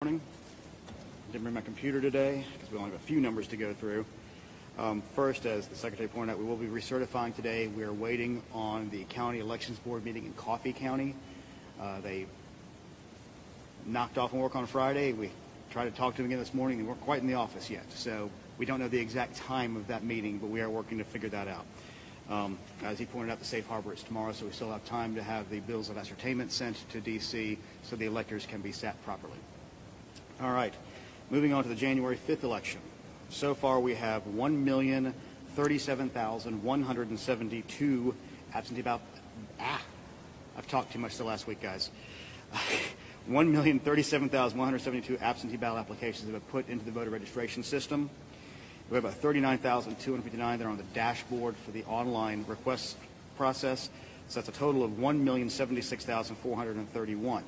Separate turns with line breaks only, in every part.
Morning. Didn't bring my computer today because we only have a few numbers to go through. First, as the Secretary pointed out, we will be recertifying today. We are waiting on the County Elections Board meeting in Coffee County. They knocked off and work on Friday. We tried to talk to them again this morning. They weren't quite in the office yet, so we don't know the exact time of that meeting, but we are working to figure that out. As he pointed out, the safe harbor is tomorrow, so we still have time to have the bills of ascertainment sent to D.C. so the electors can be sat properly. All right, moving on to the January 5th election. So far we have 1,037,172 absentee ballot. I've talked too much the last week, guys. 1,037,172 absentee ballot applications have been put into the voter registration system. We have about 39,259 that are on the dashboard for the online request process. So that's a total of 1,076,431.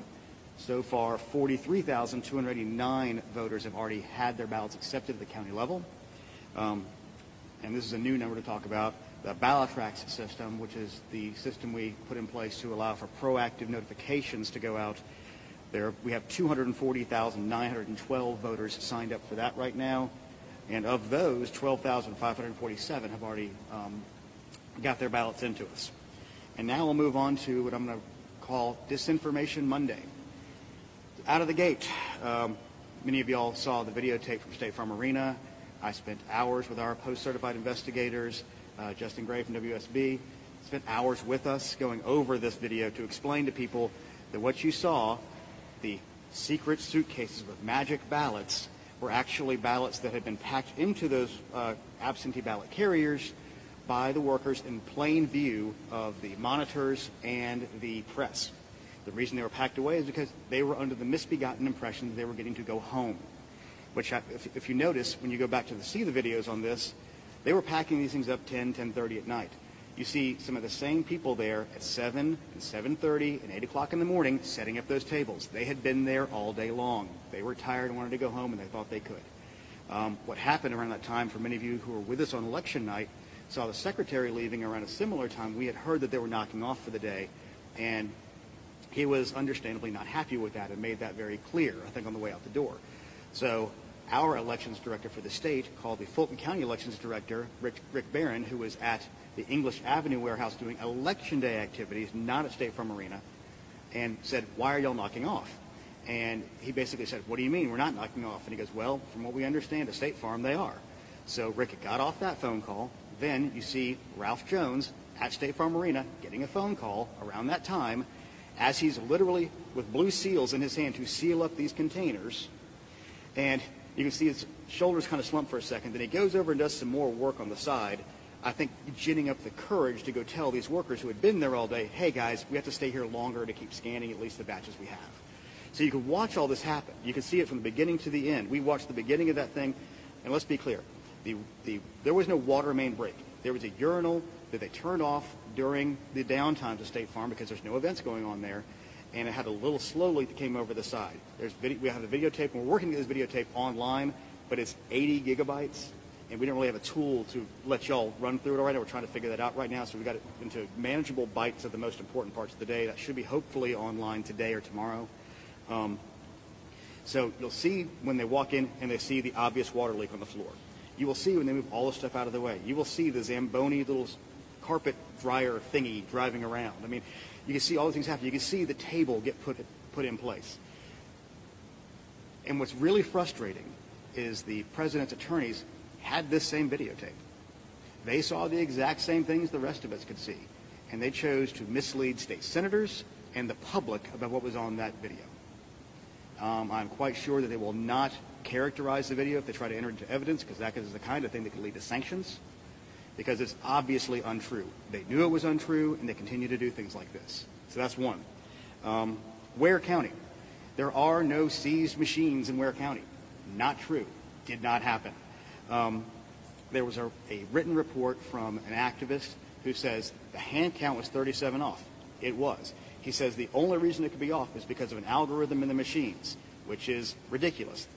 So far, 43,289 voters have already had their ballots accepted at the county level. And this is a new number to talk about. The ballot tracks system, which is the system we put in place to allow for proactive notifications to go out there. We have 240,912 voters signed up for that right now. And of those, 12,547 have already got their ballots into us. And now we'll move on to what I'm going to call Disinformation Monday. Out of the gate, many of y'all saw the videotape from State Farm Arena. I spent hours with our post-certified investigators, Justin Gray from WSB, spent hours with us going over this video to explain to people that what you saw, the secret suitcases with magic ballots, were actually ballots that had been packed into those absentee ballot carriers by the workers in plain view of the monitors and the press. The reason they were packed away is because they were under the misbegotten impression that they were getting to go home. Which, if you notice, when you go back to see the videos on this, they were packing these things up 10:30 at night. You see some of the same people there at 7 and 7:30 and 8 o'clock in the morning setting up those tables. They had been there all day long. They were tired and wanted to go home, and they thought they could. What happened around that time, for many of you who were with us on election night, saw the secretary leaving around a similar time. We had heard that they were knocking off for the day, and he was understandably not happy with that and made that very clear, I think, on the way out the door. So our elections director for the state called the Fulton County elections director, Rick Barron, who was at the English Avenue warehouse doing election day activities, not at State Farm Arena, and said, "Why are y'all knocking off?" And he basically said, "What do you mean we're not knocking off?" And he goes, "Well, from what we understand at State Farm, they are." So Rick got off that phone call. Then you see Ralph Jones at State Farm Arena getting a phone call around that time, as he's literally with blue seals in his hand to seal up these containers. And you can see his shoulders kind of slump for a second. Then he goes over and does some more work on the side, I think ginning up the courage to go tell these workers who had been there all day, "Hey guys, we have to stay here longer to keep scanning at least the batches we have." So you can watch all this happen. You can see it from the beginning to the end. We watched the beginning of that thing, and let's be clear. There was no water main break. There was a urinal that they turned off during the downtimes of State Farm because there's no events going on there, and it had a little slow leak that came over the side. We have a videotape, and we're working to get this videotape online, but it's 80 gigabytes, and we don't really have a tool to let y'all run through it all right now. We're trying to figure that out right now, so we got it into manageable bites of the most important parts of the day. That should be hopefully online today or tomorrow. So you'll see when they walk in and they see the obvious water leak on the floor. You will see when they move all the stuff out of the way. You will see the Zamboni little carpet dryer thingy driving around. I mean, you can see all these things happen. You can see the table get put in place. And what's really frustrating is the president's attorneys had this same videotape. They saw the exact same things the rest of us could see, and they chose to mislead state senators and the public about what was on that video. I'm quite sure that they will not characterize the video if they try to enter it into evidence, because that is the kind of thing that could lead to sanctions, because it's obviously untrue. They knew it was untrue, and they continue to do things like this. So that's one. Ware County. There are no seized machines in Ware County. Not true. Did not happen. There was a written report from an activist who says the hand count was 37 off. It was. He says the only reason it could be off is because of an algorithm in the machines, which is ridiculous.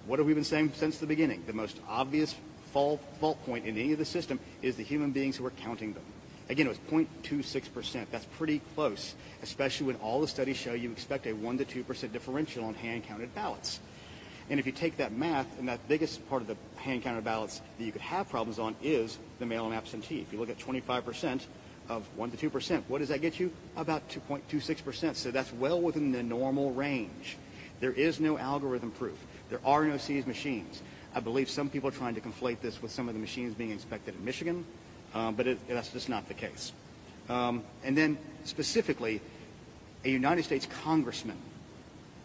What have we been saying since the beginning? The most obvious fault point in any of the system is the human beings who are counting them. Again, it was 0.26%. That's pretty close, especially when all the studies show you expect a 1 to 2% differential on hand-counted ballots. And if you take that math, and that biggest part of the hand-counted ballots that you could have problems on is the mail-in absentee. If you look at 25% of 1 to 2%, what does that get you? About 2.26%. So that's well within the normal range. There is no algorithm proof. There are no seized machines. I believe some people are trying to conflate this with some of the machines being inspected in Michigan, but that's just not the case. And then specifically, a United States congressman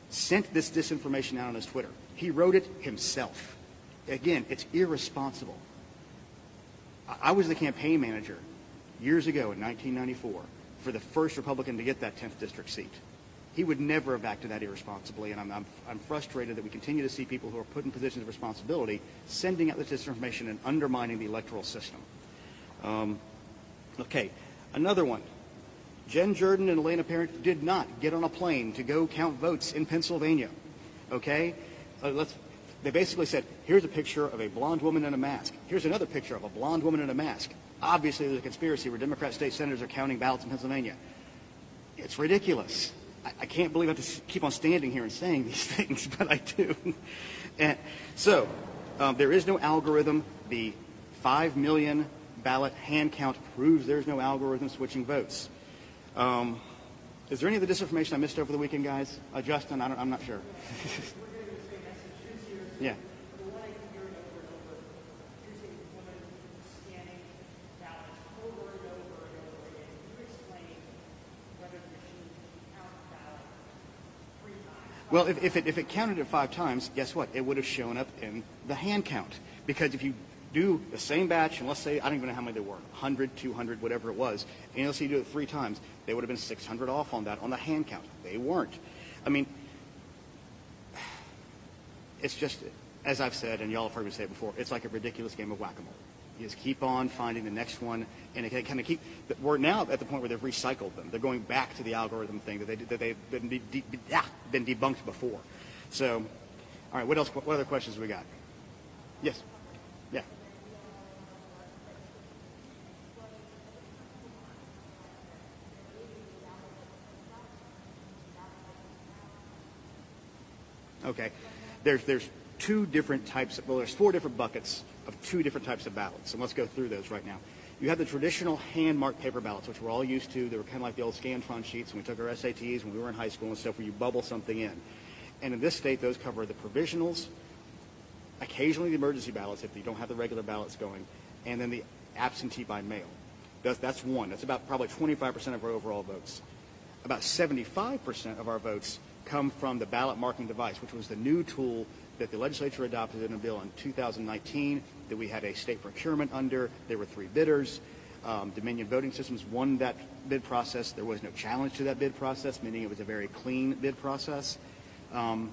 sent this disinformation out on his Twitter. He wrote it himself. Again, it's irresponsible. I was the campaign manager years ago in 1994 for the first Republican to get that 10th district seat. He would never have acted that irresponsibly, and I'm frustrated that we continue to see people who are put in positions of responsibility sending out this disinformation and undermining the electoral system. Okay, another one. Jen Jordan and Elena Parent did not get on a plane to go count votes in Pennsylvania. Okay? They basically said, here's a picture of a blonde woman in a mask. Here's another picture of a blonde woman in a mask. Obviously, there's a conspiracy where Democrat state senators are counting ballots in Pennsylvania. It's ridiculous. I can't believe I have to keep on standing here and saying these things, but I do. And so, there is no algorithm. The 5 million ballot hand count proves there's no algorithm switching votes. Is there any other disinformation I missed over the weekend, guys? Justin, I'm not sure. Yeah. Well, if it counted it 5 times, guess what? It would have shown up in the hand count. Because if you do the same batch, and let's say, I don't even know how many there were, 100, 200, whatever it was, and let's say you do it 3 times, they would have been 600 off on that on the hand count. They weren't. I mean, it's just, as I've said, and y'all have heard me say it before, it's like a ridiculous game of whack-a-mole. You just keep on finding the next one, and it kind of we're now at the point where they've recycled them. They're going back to the algorithm thing that they've been debunked before. So, all right, what else? What other questions we got? Yes. Yeah. Okay. There's 2 different types of, well, there's 4 different buckets of 2 different types of ballots, and let's go through those right now. You have the traditional hand-marked paper ballots, which we're all used to. They were kind of like the old Scantron sheets when we took our SATs when we were in high school and stuff, where you bubble something in. And in this state, those cover the provisionals, occasionally the emergency ballots if you don't have the regular ballots going, and then the absentee by mail. That's one. That's about probably 25% of our overall votes. About 75% of our votes come from the ballot marking device, which was the new tool that the legislature adopted in a bill in 2019 that we had a state procurement under. There were 3 bidders. Dominion Voting Systems won that bid process. There was no challenge to that bid process, meaning it was a very clean bid process. And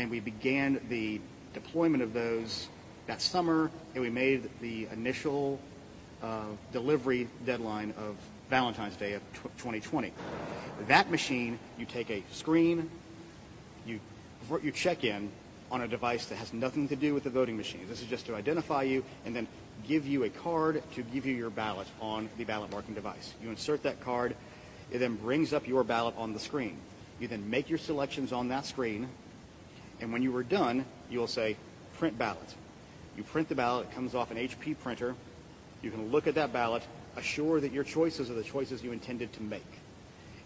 we began the deployment of those that summer, and we made the initial delivery deadline of Valentine's Day of 2020. That machine, you take a screen, you check in on a device that has nothing to do with the voting machine. This is just to identify you and then give you a card to give you your ballot on the ballot marking device. You insert that card. It then brings up your ballot on the screen. You then make your selections on that screen, and when you are done, you will say, print ballot. You print the ballot. It comes off an HP printer. You can look at that ballot, assure that your choices are the choices you intended to make.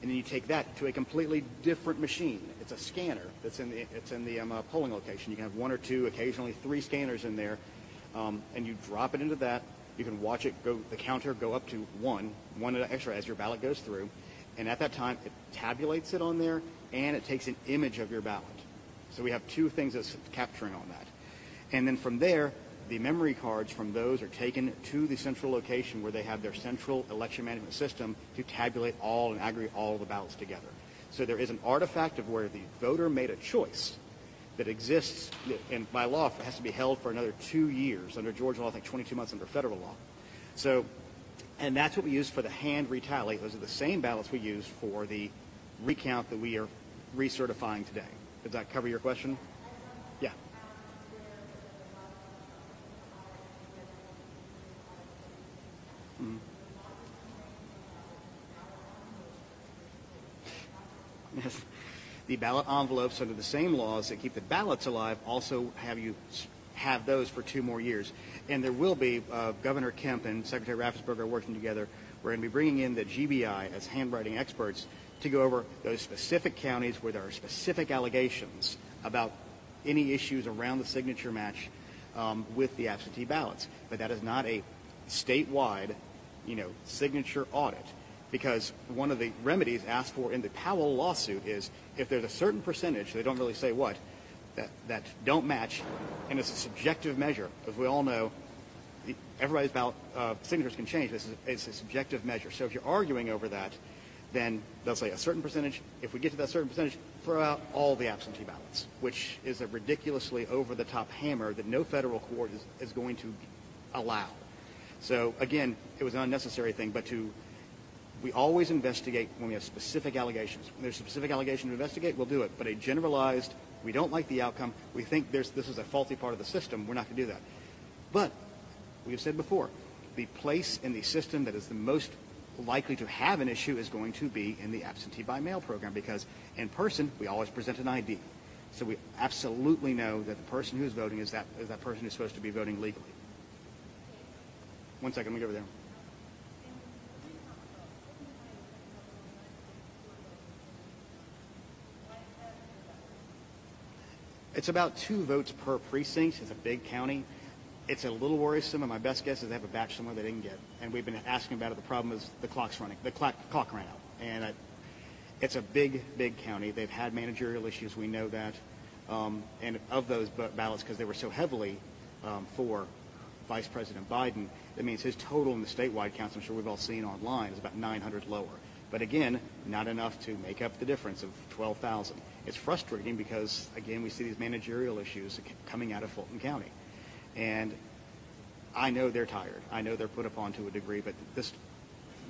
And then you take that to a completely different machine. It's a scanner that's in the polling location. You can have 1 or 2, occasionally 3 scanners in there, and you drop it into that. You can watch it go, the counter go up to one extra as your ballot goes through, and at that time it tabulates it on there and it takes an image of your ballot. So we have 2 things that's capturing on that, and then from there, the memory cards from those are taken to the central location where they have their central election management system to tabulate all and aggregate all the ballots together. So there is an artifact of where the voter made a choice that exists, and by law it has to be held for another 2 years. Under Georgia law, I think 22 months under federal law. So, and that's what we use for the hand retally. Those are the same ballots we use for the recount that we are recertifying today. Does that cover your question? Yeah. Yes. The ballot envelopes under the same laws that keep the ballots alive also have those for 2 more years. And there will be, Governor Kemp and Secretary Raffensperger are working together. We're going to be bringing in the GBI as handwriting experts to go over those specific counties where there are specific allegations about any issues around the signature match with the absentee ballots. But that is not a statewide, signature audit, because one of the remedies asked for in the Powell lawsuit is if there's a certain percentage, they don't really say what, that don't match, and it's a subjective measure. As we all know, everybody's ballot signatures can change. It's a subjective measure. So if you're arguing over that, then they'll say a certain percentage. If we get to that certain percentage, throw out all the absentee ballots, which is a ridiculously over-the-top hammer that no federal court is going to allow. So again, it was an unnecessary thing, but we always investigate when we have specific allegations. When there's a specific allegation to investigate, we'll do it. But a generalized, we don't like the outcome, we think this is a faulty part of the system, we're not going to do that. But we have said before, the place in the system that is the most likely to have an issue is going to be in the absentee by mail program, because in person, we always present an ID. So we absolutely know that the person who's voting is that person who's supposed to be voting legally. One second, let me go over there. It's about 2 votes per precinct. It's a big county. It's a little worrisome, and my best guess is they have a batch somewhere they didn't get. And we've been asking about it. The problem is the clock's running. The clock ran out. And it's a big, big county. They've had managerial issues. We know that. And of those ballots, because they were so heavily for Vice President Biden, that means his total in the statewide counts, I'm sure we've all seen online, is about 900 lower. But again, not enough to make up the difference of 12,000. It's frustrating because, again, we see these managerial issues coming out of Fulton County. And I know they're tired. I know they're put upon to a degree, but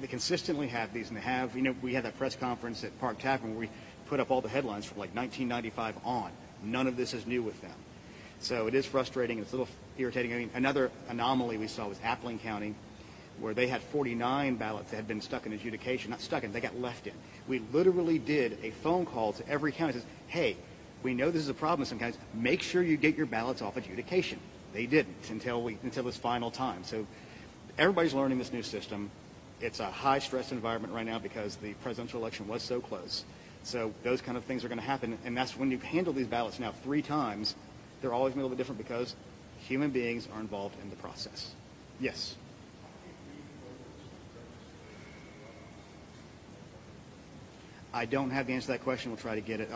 they consistently have these, and they have, we had that press conference at Park Tavern where we put up all the headlines from like 1995 on. None of this is new with them. So it is frustrating, and it's a little irritating. I mean, another anomaly we saw was Appling County, where they had 49 ballots that had been stuck in adjudication. Not stuck in, they got left in. We literally did a phone call to every county that says, hey, we know this is a problem in some counties. Make sure you get your ballots off adjudication. They didn't until this final time. So everybody's learning this new system. It's a high-stress environment right now because the presidential election was so close. So those kind of things are going to happen. And that's when you handle these ballots now 3 times, they're always a little bit different because human beings are involved in the process. Yes? I don't have the answer to that question. We'll try to get it.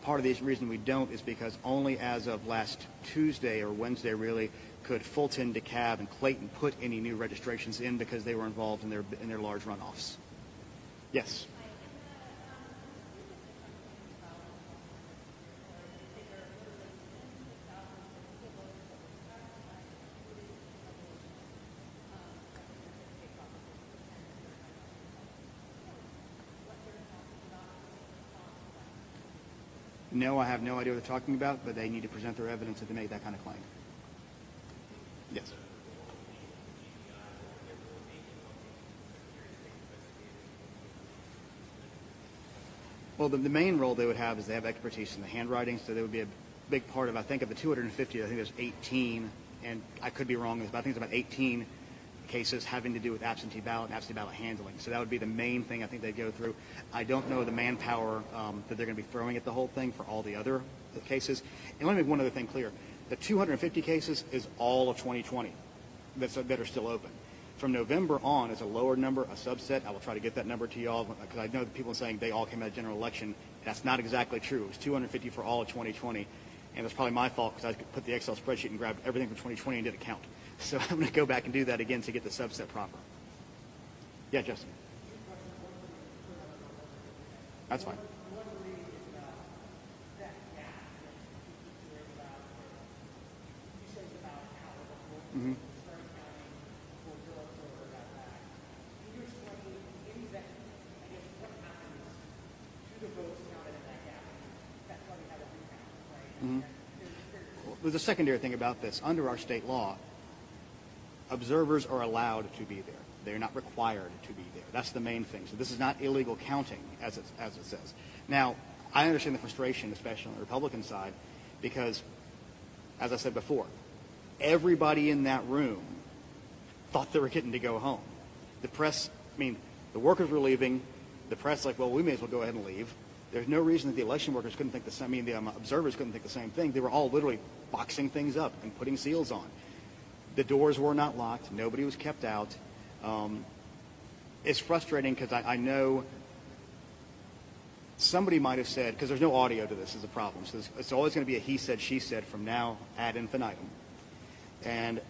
Part of the reason we don't is because only as of last Tuesday or Wednesday, really, could Fulton, DeKalb, and Clayton put any new registrations in because they were involved in their large runoffs. Yes? No, I have no idea what they're talking about, but they need to present their evidence if they make that kind of claim. Yes. Well, the main role they would have is they have expertise in the handwriting, so they would be a big part of, I think, of the 250, I think there's 18, and I could be wrong, but I think it's about 18 cases having to do with absentee ballot and absentee ballot handling. So that would be the main thing I think they'd go through. I don't know the manpower that they're going to be throwing at the whole thing for all the other cases. And let me make one other thing clear. The 250 cases is all of 2020 that are still open. From November on, it's a lower number, a subset. I will try to get that number to you all because I know that people are saying they all came out of general election. That's not exactly true. It was 250 for all of 2020. And it's probably my fault because I put the Excel spreadsheet and grabbed everything from 2020 and did a count. So I'm going to go back and do that again to get the subset proper. Yeah, Justin. That's fine. Mm-hmm. Mm-hmm. Well, there's a secondary thing about this. Under our state law, observers are allowed to be there. They're not required to be there. That's the main thing. So this is not illegal counting, as it says. Now, I understand the frustration, especially on the Republican side, because, as I said before, everybody in that room thought they were getting to go home. The press, I mean, the workers were leaving. The press, like, well, we may as well go ahead and leave. There's no reason that the election workers couldn't think the same. I mean, the observers couldn't think the same thing. They were all literally boxing things up and putting seals on. The doors were not locked. Nobody was kept out. It's frustrating because I know somebody might have said, because there's no audio to this is a problem, so it's always going to be a he said, she said from now ad infinitum. And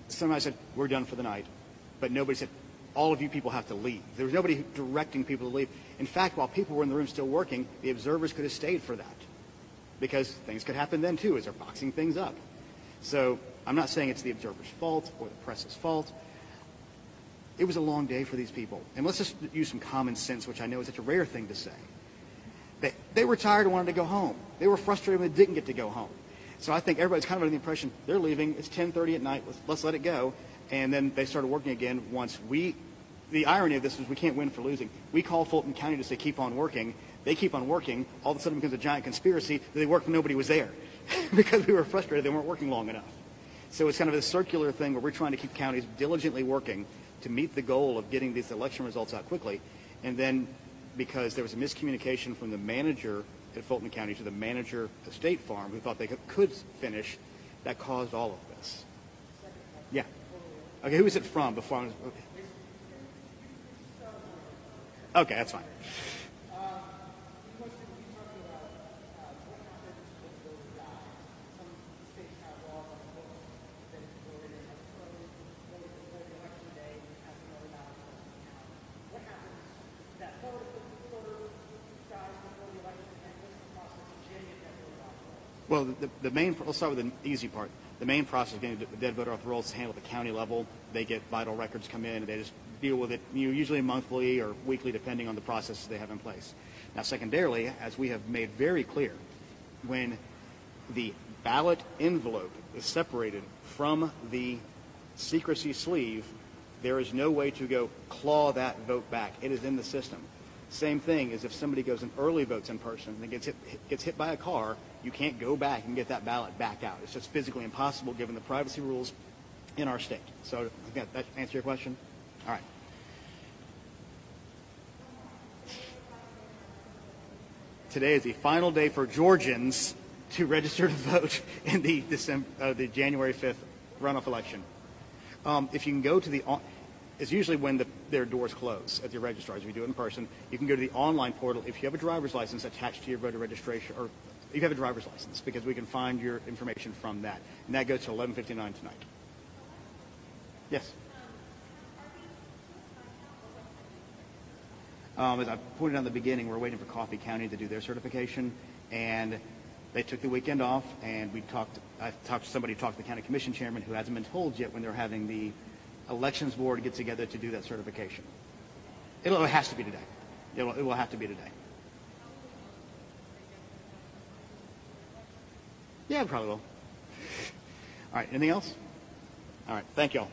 somebody said, we're done for the night. But nobody said, all of you people have to leave. There was nobody directing people to leave. In fact, while people were in the room still working, the observers could have stayed for that, because things could happen then too as they're boxing things up. So I'm not saying it's the observer's fault or the press's fault. It was a long day for these people. And let's just use some common sense, which I know is such a rare thing to say. They were tired and wanted to go home. They were frustrated when they didn't get to go home. So I think everybody's kind of under the impression they're leaving. It's 10:30 at night. Let's let it go. And then they started working again once the irony of this is we can't win for losing. We call Fulton County to say keep on working. They keep on working. All of a sudden it becomes a giant conspiracy that they worked when nobody was there because we were frustrated they weren't working long enough. So it's kind of a circular thing where we're trying to keep counties diligently working to meet the goal of getting these election results out quickly. And then because there was a miscommunication from the manager at Fulton County to the manager at State Farm who thought they could finish, that caused all of this. Yeah. Okay, who is it from before I was... Okay, that's fine. Well, let's start with the easy part. The main process of getting the dead voter off the rolls is handled at the county level. They get vital records come in, and they just deal with it, usually monthly or weekly, depending on the processes they have in place. Now, secondarily, as we have made very clear, when the ballot envelope is separated from the secrecy sleeve, there is no way to go claw that vote back. It is in the system. Same thing as if somebody goes and early votes in person and gets hit by a car, you can't go back and get that ballot back out. It's just physically impossible given the privacy rules in our state. So again, that answer your question? All right. Today is the final day for Georgians to register to vote in the January 5th runoff election. If you can go to the... It's usually when their doors close at the registrars. If you do it in person, you can go to the online portal. If you have a driver's license attached to your voter registration, or if you have a driver's license, because we can find your information from that. And that goes to 11:59 tonight. Yes? As I pointed out in the beginning, we're waiting for Coffee County to do their certification, and they took the weekend off, and I talked to somebody who talked to the county commission chairman who hasn't been told yet when they're having the elections board get together to do that certification. It has to be today. It will have to be today. Yeah, it probably will. All right, anything else? All right, thank you all.